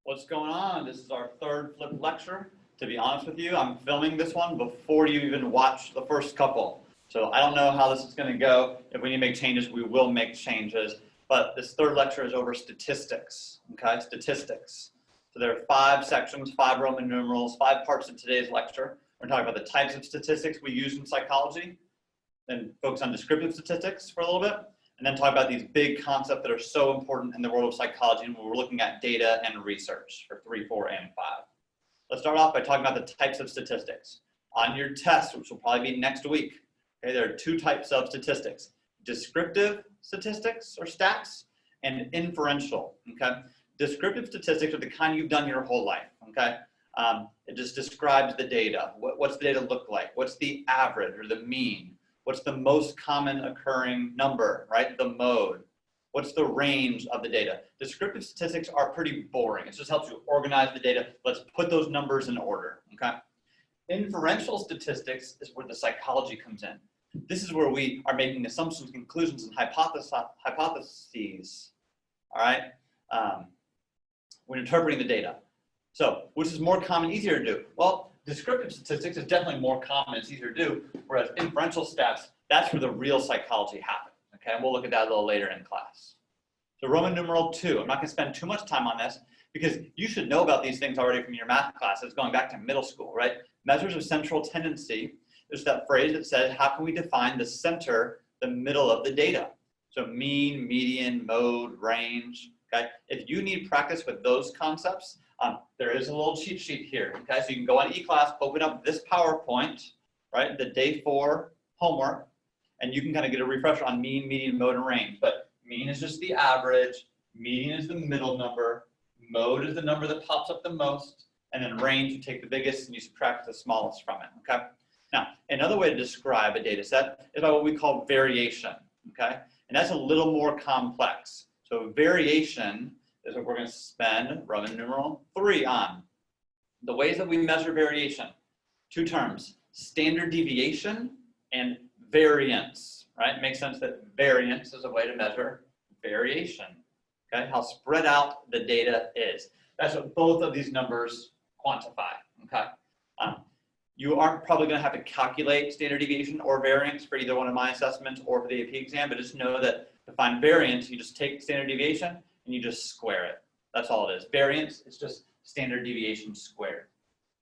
What's going on? This is our third flipped lecture. To be honest with you, I'm filming this one before you even watch the first couple. So I don't know how this is going to go. If we need to make changes, we will make changes. But this third lecture is over statistics, okay? Statistics. So there are 5 sections, 5 Roman numerals, 5 parts of today's lecture. We're talking about the types of statistics we use in psychology, then focus on descriptive statistics for a little bit, and then talk about these big concepts that are so important in the world of psychology, and we're looking at data and research for 3, 4, and 5. Let's start off by talking about the types of statistics. On your test, which will probably be next week, okay, there are 2 types of statistics: descriptive statistics or stats, and inferential, okay? Descriptive statistics are the kind you've done your whole life, okay? It just describes the data. What's the data look like? What's the average or the mean? What's the most common occurring number, right? The mode. What's the range of the data? Descriptive statistics are pretty boring. It just helps you organize the data. Let's put those numbers in order, okay? Inferential statistics is where the psychology comes in. This is where we are making assumptions, conclusions, and hypotheses, all right? When interpreting the data. So, which is more common, easier to do? Well, descriptive statistics is definitely more common, it's easier to do, whereas inferential stats, that's where the real psychology happens, okay? And we'll look at that a little later in class. So Roman numeral 2, I'm not gonna spend too much time on this because you should know about these things already from your math classes going back to middle school, right? Measures of central tendency, there's that phrase that says, how can we define the center, the middle of the data? So mean, median, mode, range, okay? If you need practice with those concepts, there is a little cheat sheet here, okay? So you can go on eClass, open up this PowerPoint, right? The day 4 homework, and you can kind of get a refresher on mean, median, mode, and range. But mean is just the average, median is the middle number, mode is the number that pops up the most, and then range, you take the biggest and you subtract the smallest from it, okay? Now, another way to describe a data set is by what we call variation, okay? And that's a little more complex. So variation is what we're going to spend Roman numeral 3 on. The ways that we measure variation, 2 terms, standard deviation and variance, right? It makes sense that variance is a way to measure variation, okay? How spread out the data is. That's what both of these numbers quantify, okay? You aren't probably going to have to calculate standard deviation or variance for either one of my assessments or for the AP exam, but just know that to find variance, you just take standard deviation and you just square it. That's all it is. Variance is just standard deviation squared.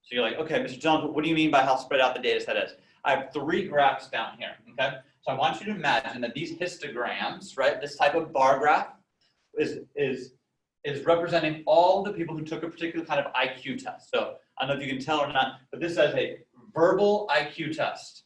So you're like, okay, Mr. Jones, what do you mean by how spread out the data set is? I have 3 graphs down here, okay? So I want you to imagine that these histograms, right, this type of bar graph is representing all the people who took a particular kind of IQ test. So I don't know if you can tell or not, but this is a verbal IQ test.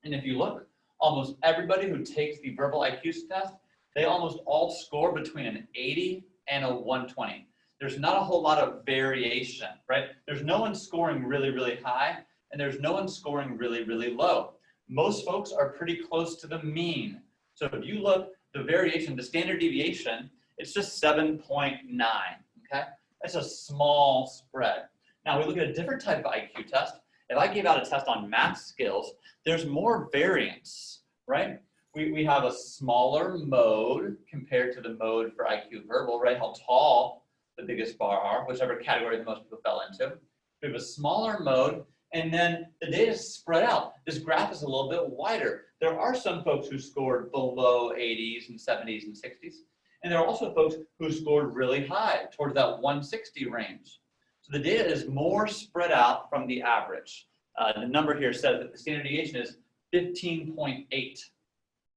And if you look, almost everybody who takes the verbal IQ test, they almost all score between an 80 and a 120. There's not a whole lot of variation, right? There's no one scoring really, really high, and there's no one scoring really, really low. Most folks are pretty close to the mean. So if you look, the variation, the standard deviation, it's just 7.9, okay? That's a small spread. Now we look at a different type of IQ test. If I gave out a test on math skills, there's more variance, right? We have a smaller mode compared to the mode for IQ verbal, right? How tall the biggest bar are, whichever category that most people fell into. We have a smaller mode, and then the data is spread out. This graph is a little bit wider. There are some folks who scored below 80s and 70s and 60s, and there are also folks who scored really high, towards that 160 range. So the data is more spread out from the average. The number here says that the standard deviation is 15.8.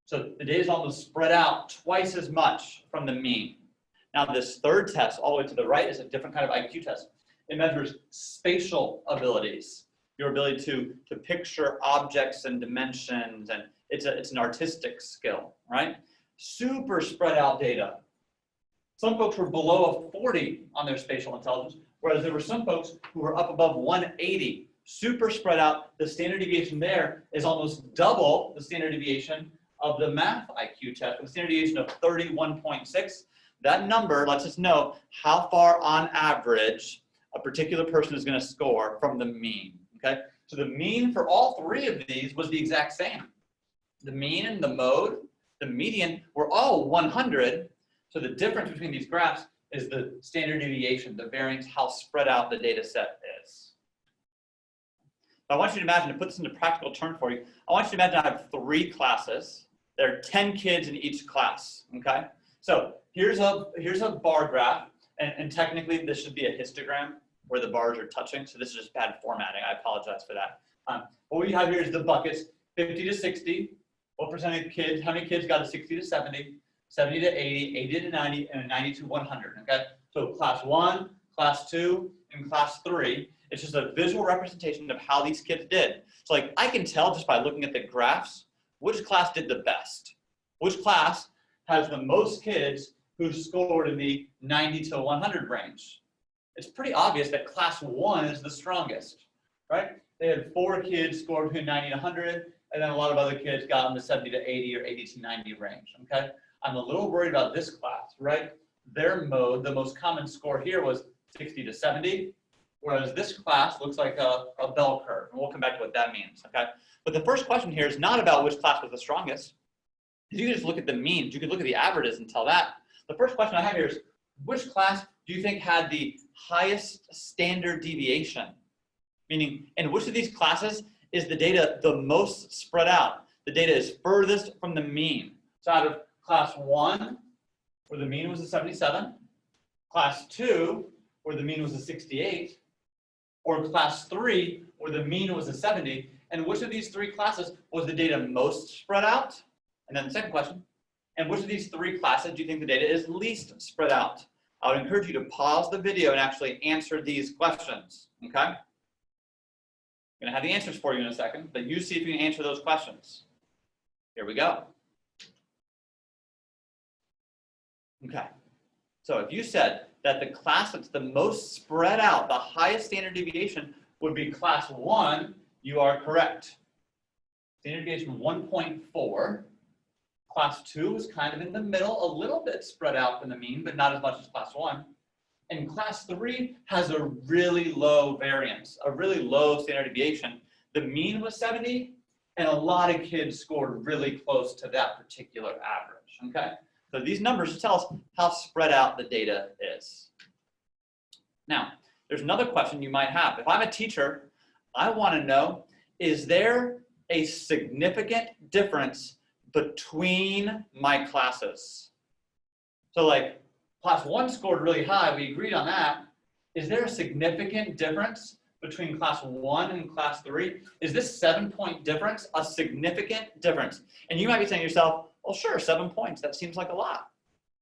So the data is almost spread out twice as much from the mean. Now this third test, all the way to the right, is a different kind of IQ test. It measures spatial abilities, your ability to picture objects and dimensions, and it's an artistic skill, right? Super spread out data. Some folks were below a 40 on their spatial intelligence, whereas there were some folks who were up above 180. Super spread out. The standard deviation there is almost double the standard deviation of the math IQ test, with a standard deviation of 31.6. That number lets us know how far on average a particular person is going to score from the mean, okay? So the mean for all 3 of these was the exact same. The mean and the mode, the median were all 100. So the difference between these graphs is the standard deviation, the variance, how spread out the data set is. I want you to imagine, to put this into practical terms for you, I want you to imagine I have 3 classes. There are 10 kids in each class, okay? So here's a bar graph, and technically this should be a histogram where the bars are touching, so this is just bad formatting. I apologize for that. What we have here is the buckets, 50 to 60. What percent of kids, how many kids got a 60 to 70, 70 to 80, 80 to 90, and a 90 to 100, okay? So class 1, class 2, and class 3. It's just a visual representation of how these kids did. So like I can tell just by looking at the graphs, which class did the best. Which class has the most kids who scored in the 90 to 100 range. It's pretty obvious that class 1 is the strongest, right? They had 4 kids scored between 90 and 100, and then a lot of other kids got in the 70 to 80 or 80 to 90 range, okay? I'm a little worried about this class, right? Their mode, the most common score here was 60 to 70, whereas this class looks like a bell curve, and we'll come back to what that means, okay? But the first question here is not about which class was the strongest. You can just look at the means, you can look at the averages and tell that. The first question I have here is, which class do you think had the highest standard deviation? Meaning, in which of these classes is the data the most spread out? The data is furthest from the mean. So out of class 1, where the mean was a 77, class 2, where the mean was a 68, or class 3, where the mean was a 70, and which of these 3 classes was the data most spread out? And then the second question, and which of these 3 classes do you think the data is least spread out? I would encourage you to pause the video and actually answer these questions, okay? I'm gonna have the answers for you in a second, but you see if you can answer those questions. Here we go. Okay, so if you said that the class that's the most spread out, the highest standard deviation would be class 1, you are correct. Standard deviation 1.4. Class 2 is kind of in the middle, a little bit spread out from the mean, but not as much as class 1. And class 3 has a really low variance, a really low standard deviation. The mean was 70, and a lot of kids scored really close to that particular average, okay? So these numbers tell us how spread out the data is. Now, there's another question you might have. If I'm a teacher, I want to know, is there a significant difference between my classes? So like class 1 scored really high, we agreed on that. Is there a significant difference between class 1 and class 3? Is this 7-point difference a significant difference? And you might be saying to yourself, well, sure, 7 points, that seems like a lot.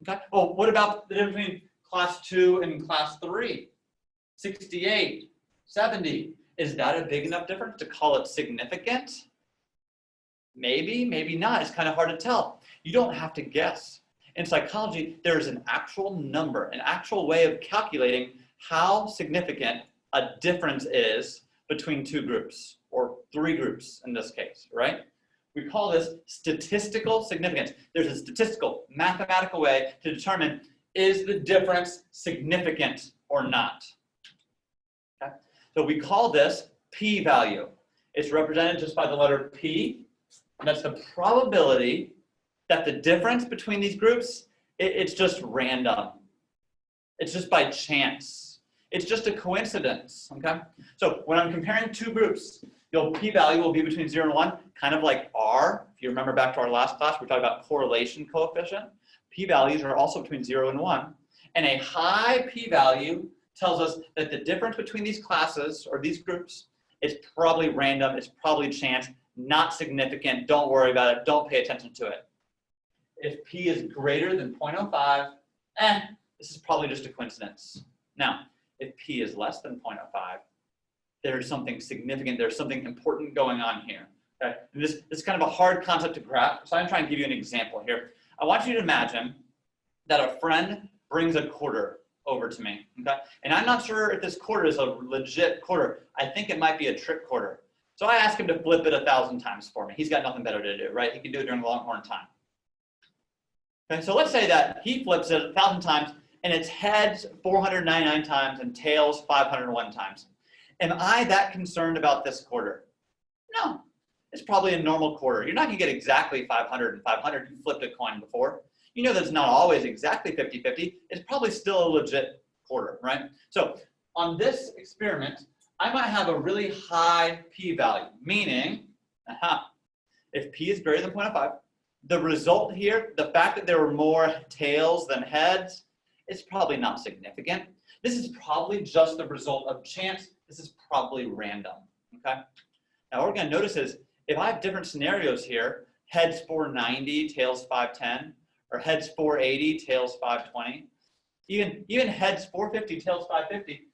Okay, well, what about the difference between class 2 and class 3? 68, 70, is that a big enough difference to call it significant? Maybe, maybe not, it's kind of hard to tell. You don't have to guess. In psychology, there's an actual number, an actual way of calculating how significant a difference is between 2 groups, or 3 groups in this case, right? We call this statistical significance. There's a statistical, mathematical way to determine, is the difference significant or not? Okay? So we call this p-value. It's represented just by the letter p, and that's the probability that the difference between these groups, it's just random. It's just by chance. It's just a coincidence, okay? So when I'm comparing 2 groups, your p-value will be between 0 and 1, kind of like R. If you remember back to our last class, we talked about correlation coefficient. P-values are also between 0 and 1. And a high p-value tells us that the difference between these classes or these groups is probably random, it's probably chance, not significant, don't worry about it, don't pay attention to it. If p is greater than 0.05, this is probably just a coincidence. Now, if p is less than 0.05, there's something significant, there's something important going on here. Okay? This is kind of a hard concept to grasp, so I'm trying to give you an example here. I want you to imagine that a friend brings a quarter over to me, okay? And I'm not sure if this quarter is a legit quarter. I think it might be a trick quarter. So I ask him to flip it 1,000 times for me. He's got nothing better to do, right? He can do it during Longhorn time. Okay, so let's say that he flips it 1,000 times and it's heads 499 times and tails 501 times. Am I that concerned about this quarter? No, it's probably a normal quarter. You're not gonna get exactly 500 and 500. You flipped a coin before. you know that's not always exactly 50-50. It's probably still a legit quarter, right? So on this experiment, I might have a really high p-value, meaning, if p is greater than 0.05, the result here, the fact that there were more tails than heads, is probably not significant. This is probably just the result of chance. This is probably random, okay? Now what we're gonna notice is, if I have different scenarios here, heads 490, tails 510, or heads 480, tails 520, even heads 450, tails 550,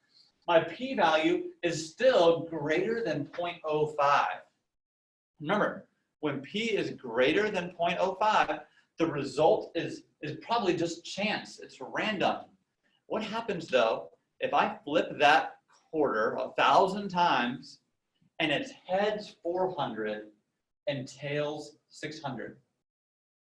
my p-value is still greater than 0.05. Remember, when p is greater than 0.05, the result is probably just chance. It's random. What happens though if I flip that quarter 1,000 times and it's heads 400 and tails 600?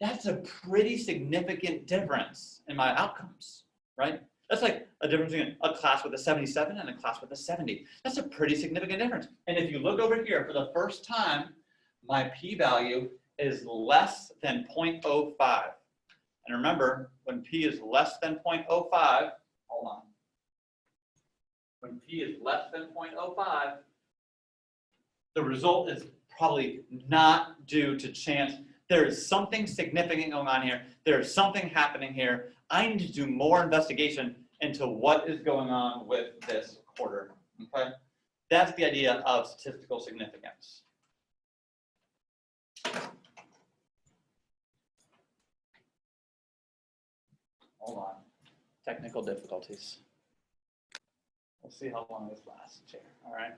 That's a pretty significant difference in my outcomes, right? That's like a difference between a class with a 77 and a class with a 70. That's a pretty significant difference. And if you look over here, for the first time, my p-value is less than 0.05. And remember, when p is less than 0.05, hold on. When p is less than 0.05, the result is probably not due to chance. There is something significant going on here. There is something happening here. I need to do more investigation into what is going on with this quarter, okay? That's the idea of statistical significance. Hold on, technical difficulties. We'll see how long this lasts here, all right?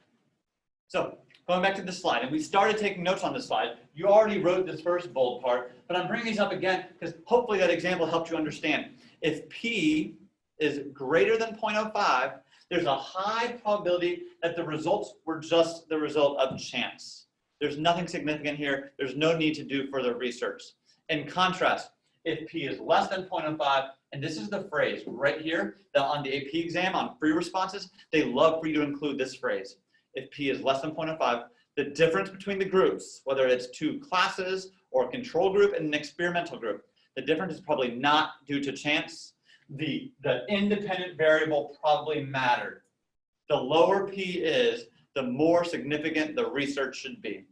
So going back to the slide, and we started taking notes on this slide. You already wrote this first bold part, but I'm bringing these up again because hopefully that example helped you understand. If p is greater than 0.05, there's a high probability that the results were just the result of chance. There's nothing significant here. There's no need to do further research. In contrast, if p is less than 0.05, and this is the phrase right here, that on the AP exam, on free responses, they love for you to include this phrase. If p is less than 0.05, the difference between the groups, whether it's two classes or a control group and an experimental group, the difference is probably not due to chance. The independent variable probably mattered. The lower p is, the more significant the research should be.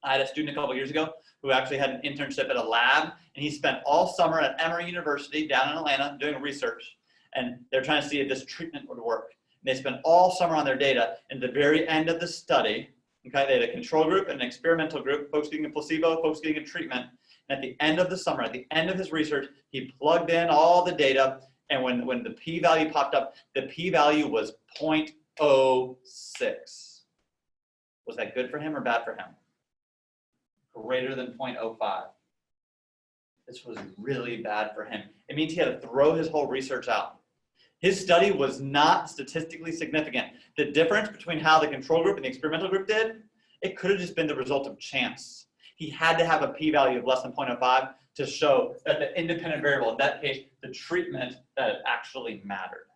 I had a student a couple years ago who actually had an internship at a lab, and he spent all summer at Emory University down in Atlanta doing research, and they're trying to see if this treatment would work. And they spent all summer on their data, and at the very end of the study, okay, they had a control group and an experimental group, folks getting a placebo, folks getting a treatment. And at the end of the summer, at the end of his research, he plugged in all the data, and when the p-value popped up, the p-value was 0.06. Was that good for him or bad for him? Greater than 0.05. This was really bad for him. It means he had to throw his whole research out. His study was not statistically significant. The difference between how the control group and the experimental group did, it could have just been the result of chance. He had to have a p-value of less than 0.05 to show that the independent variable, in that case, the treatment, that it actually mattered.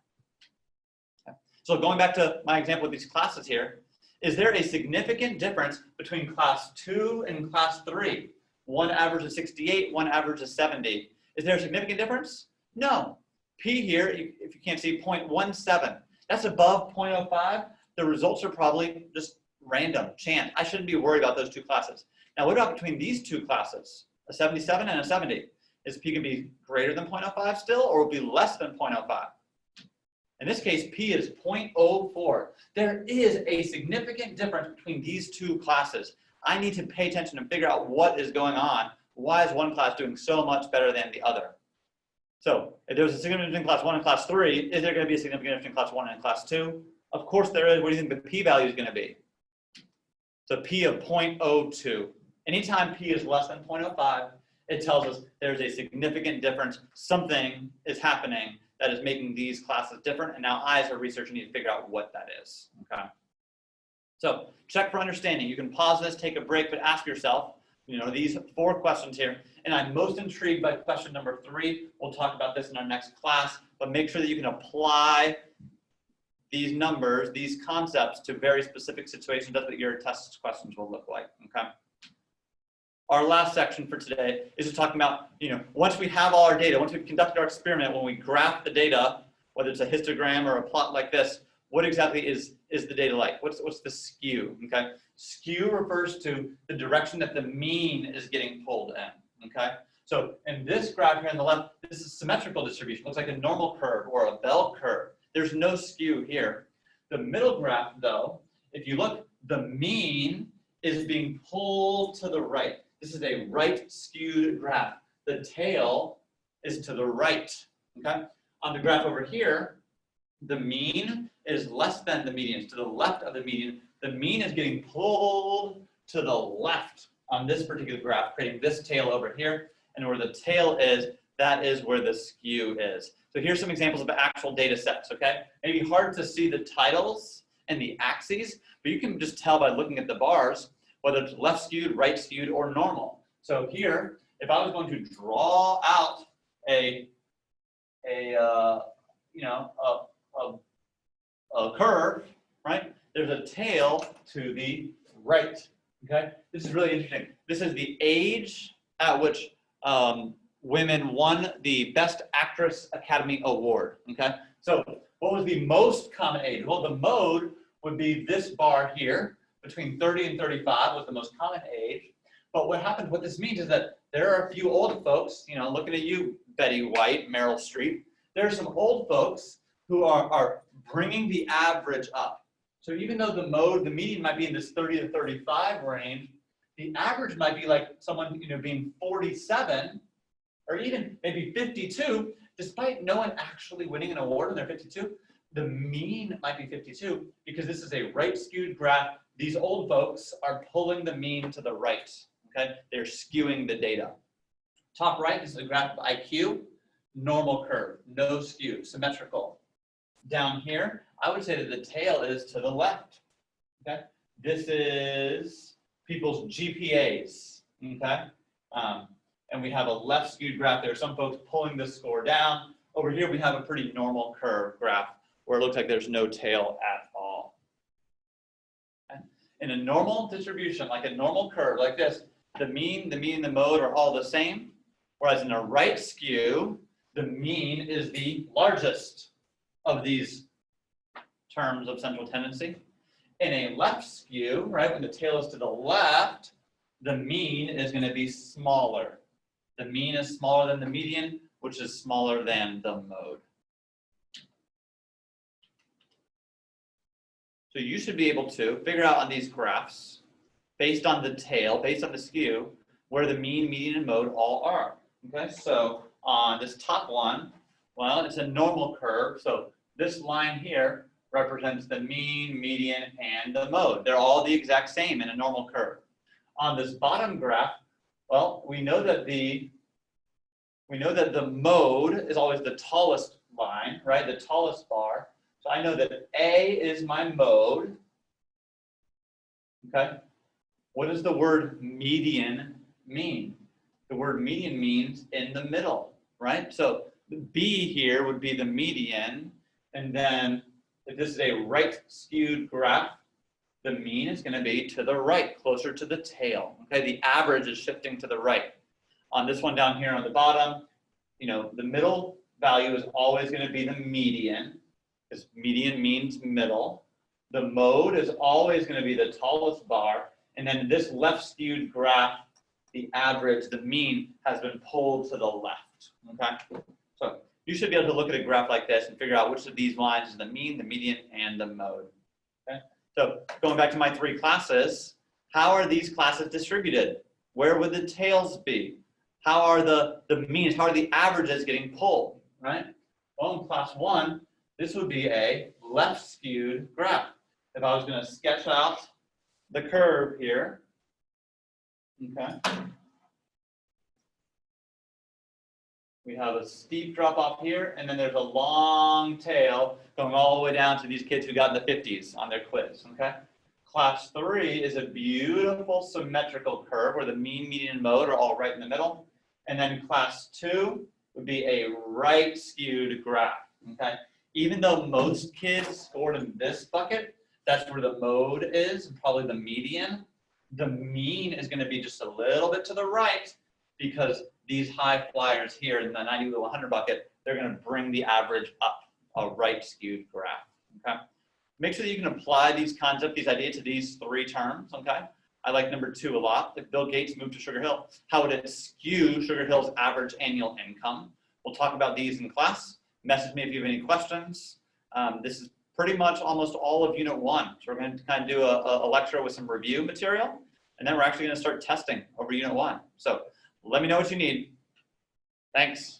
Okay. So going back to my example with these classes here, is there a significant difference between class 2 and class 3? One average is 68, one average is 70. Is there a significant difference? No. P here, if you can't see, 0.17. That's above 0.05. The results are probably just random, chance. I shouldn't be worried about those two classes. Now, what about between these two classes, a 77 and a 70? Is P going to be greater than 0.05 still, or will it be less than 0.05? In this case, P is 0.04. There is a significant difference between these two classes. I need to pay attention and figure out what is going on. Why is one class doing so much better than the other? So if there's a significant difference between class 1 and class 3, is there going to be a significant difference between class 1 and class 2? Of course there is. What do you think the p-value is going to be? So P of 0.02. Anytime P is less than 0.05, it tells us there's a significant difference. Something is happening that is making these classes different, and now I, as a researcher, need to figure out what that is, okay? So check for understanding. You can pause this, take a break, but ask yourself, these 4 questions here, and I'm most intrigued by question number 3. We'll talk about this in our next class, but make sure that you can apply these numbers, these concepts to very specific situations. That's what your test questions will look like, okay? our last section for today is just talking about, once we have all our data, once we've conducted our experiment, when we graph the data, whether it's a histogram or a plot like this, what exactly is the data like? What's the skew, okay? Skew refers to the direction that the mean is getting pulled in, okay? So in this graph here on the left, this is symmetrical distribution. It looks like a normal curve or a bell curve. There's no skew here. The middle graph, though, if you look, the mean is being pulled to the right. This is a right skewed graph. The tail is to the right, okay? On the graph over here, the mean is less than the median. It's to the left of the median. The mean is getting pulled to the left on this particular graph, creating this tail over here. And where the tail is, that is where the skew is. So here's some examples of actual data sets, okay? It may be hard to see the titles and the axes, but you can just tell by looking at the bars whether it's left skewed, right skewed, or normal. So here, if I was going to draw out a curve, right? There's a tail to the right, okay? This is really interesting. This is the age at which women won the Best Actress Academy Award, okay? So what was the most common age? Well, the mode would be this bar here, between 30 and 35 was the most common age. But what this means is that there are a few old folks, looking at you, Betty White, Meryl Streep. There are some old folks who are bringing the average up. So even though the median might be in this 30 to 35 range, the average might be like someone, being 47 or even maybe 52, despite no one actually winning an award when they're 52. The mean might be 52 because this is a right skewed graph. These old folks are pulling the mean to the right, okay? They're skewing the data. Top right, this is a graph of IQ, normal curve, no skew, symmetrical. Down here, I would say that the tail is to the left, okay? This is people's GPAs, okay? And we have a left skewed graph there. Some folks pulling the score down. Over here, we have a pretty normal curve graph where it looks like there's no tail at all. Okay? In a normal distribution, like a normal curve like this, the mean, and the mode are all the same. Whereas in a right skew, the mean is the largest of these terms of central tendency. In a left skew, right, when the tail is to the left, the mean is going to be smaller. The mean is smaller than the median, which is smaller than the mode. So you should be able to figure out on these graphs, based on the tail, based on the skew, where the mean, median, and mode all are. Okay, so on this top one, well, it's a normal curve. So this line here represents the mean, median, and the mode. They're all the exact same in a normal curve. On this bottom graph, well, we know that the mode is always the tallest line, right? The tallest bar. So I know that A is my mode. Okay. What does the word median mean? The word median means in the middle, right? So B here would be the median, and then if this is a right skewed graph, the mean is going to be to the right, closer to the tail. Okay, the average is shifting to the right. On this one down here on the bottom, the middle value is always going to be the median, because median means middle. The mode is always going to be the tallest bar, and then this left skewed graph, the average, the mean, has been pulled to the left. Okay, so you should be able to look at a graph like this and figure out which of these lines is the mean, the median, and the mode. Okay. So going back to my three classes, how are these classes distributed? Where would the tails be? How are the means, how are the averages getting pulled, right? Well, in class one, this would be a left skewed graph. If I was going to sketch out the curve here, okay, we have a steep drop off here, and then there's a long tail going all the way down to these kids who got in the 50s on their quiz, okay? Class 3 is a beautiful symmetrical curve where the mean, median, and mode are all right in the middle. And then class 2 would be a right skewed graph, okay? Even though most kids scored in this bucket, that's where the mode is, and probably the median. the mean is going to be just a little bit to the right because these high flyers here in the 90 to 100 bucket, they're going to bring the average up a right skewed graph. Okay. Make sure that you can apply these concepts, these ideas to these three terms. Okay. I like number 2 a lot. If Bill Gates moved to Sugar Hill, how would it skew Sugar Hill's average annual income? We'll talk about these in class. Message me if you have any questions. This is pretty much almost all of Unit 1. So we're going to kind of do a lecture with some review material, and then we're actually going to start testing over Unit 1. So let me know what you need. Thanks.